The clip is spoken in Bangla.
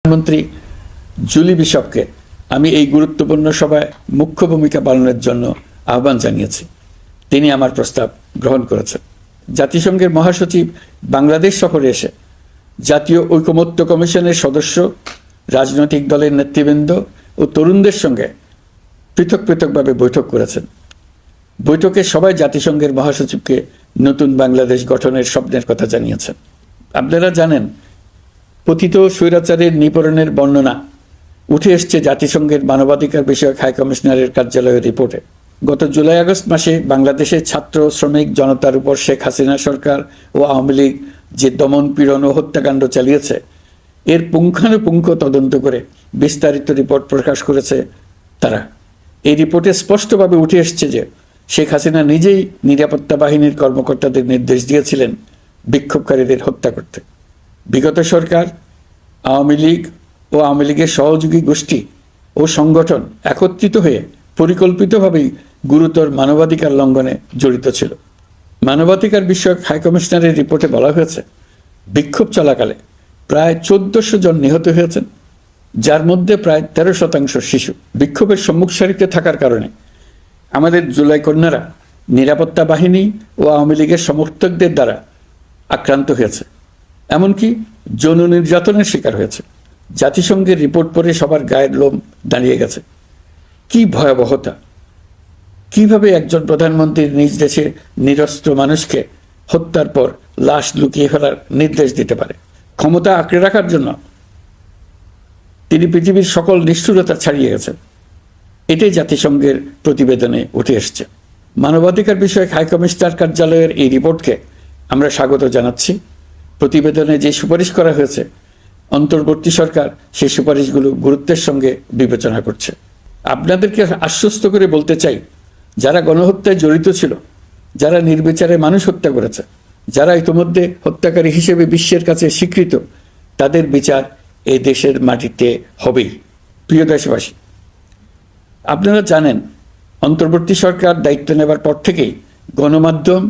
প্রধানমন্ত্রী জুলি বিশপকে আমি এই গুরুত্বপূর্ণ সভায় মুখ্য ভূমিকা পালনের জন্য আহ্বান জানিয়েছি। তিনি আমার প্রস্তাব গ্রহণ করেছেন। জাতিসংঘের মহাসচিব বাংলাদেশ সফরে এসে জাতীয় ঐকমত্য কমিশনের সদস্য, রাজনৈতিক দলের নেতৃবৃন্দ ও তরুণদের সঙ্গে পৃথক পৃথকভাবে বৈঠক করেছেন। বৈঠকে সবাই জাতিসংঘের মহাসচিবকে নতুন বাংলাদেশ গঠনের স্বপ্নের কথা জানিয়েছেন। আপনারা জানেন, পতিত স্বৈরাচারের নিপীড়নের বর্ণনা উঠে এসছে জাতিসংঘের মানবাধিকার বিষয়ক হাই কমিশনারের কার্যালয়ের রিপোর্টে। গত জুলাই-আগস্ট মাসে বাংলাদেশের ছাত্র, শ্রমিক জনতার উপর শেখ হাসিনা সরকার ও আওয়ামী লীগ যে দমন, পীড়ন ও হত্যাকাণ্ড চালিয়েছে, এর পুঙ্খানুপুঙ্খ তদন্ত করে বিস্তারিত রিপোর্ট প্রকাশ করেছে তারা। এই রিপোর্টে স্পষ্টভাবে উঠে এসছে যে শেখ হাসিনা নিজেই নিরাপত্তা বাহিনীর কর্মকর্তাদের নির্দেশ দিয়েছিলেন বিক্ষোভকারীদের হত্যা করতে। বিগত সরকার, আওয়ামী লীগ ও আওয়ামী লীগের সহযোগী গোষ্ঠী ও সংগঠন একত্রিত হয়ে পরিকল্পিতভাবেই গুরুতর মানবাধিকার লঙ্ঘনে জড়িত ছিল। মানবাধিকার বিষয়ক হাইকমিশনারের রিপোর্টে বলা হয়েছে, বিক্ষোভ চলাকালে প্রায় 1400 জন নিহত হয়েছেন, যার মধ্যে প্রায় 13% শিশু। বিক্ষোভের সম্মুখ সারিতে থাকার কারণে আমাদের জুলাই কন্যারা নিরাপত্তা বাহিনী ও আওয়ামী লীগের সমর্থকদের দ্বারা আক্রান্ত হয়েছে, এমনকি যৌন নির্যাতনের শিকার হয়েছে। জাতিসংঘের রিপোর্ট পড়ে সবার গায়ের লোম দাঁড়িয়ে গেছে। কি ভয়াবহতা! কিভাবে একজন প্রধানমন্ত্রীর নিজ দেশে নিরস্ত্র মানুষকে হত্যার পর লাশ লুকিয়ে ফেলার নির্দেশ দিতে পারে? ক্ষমতা আঁকড়ে রাখার জন্য তিনি পৃথিবীর সকল নিষ্ঠুরতা ছাড়িয়ে গেছেন। এটাই জাতিসংঘের প্রতিবেদনে উঠে এসছে। মানবাধিকার বিষয়ক হাইকমিশনার কার্যালয়ের এই রিপোর্টকে আমরা স্বাগত জানাচ্ছি। প্রতিবেদনে যে সুপারিশ করা হয়েছে, অন্তর্বর্তী সরকার সেই সুপারিশগুলো গুরুত্বের সঙ্গে বিবেচনা করছে। আপনাদেরকে আশ্বস্ত করে বলতে চাই, যারা গণহত্যায় জড়িত ছিল, যারা নির্বিচারে মানুষ হত্যা করেছে, যারা ইতিমধ্যে হত্যাকারী হিসেবে বিশ্বের কাছে স্বীকৃত, তাদের বিচার এই দেশের মাটিতে হবেই। প্রিয় দেশবাসী, আপনারা জানেন, অন্তর্বর্তী সরকার দায়িত্ব নেবার পর থেকেই গণমাধ্যম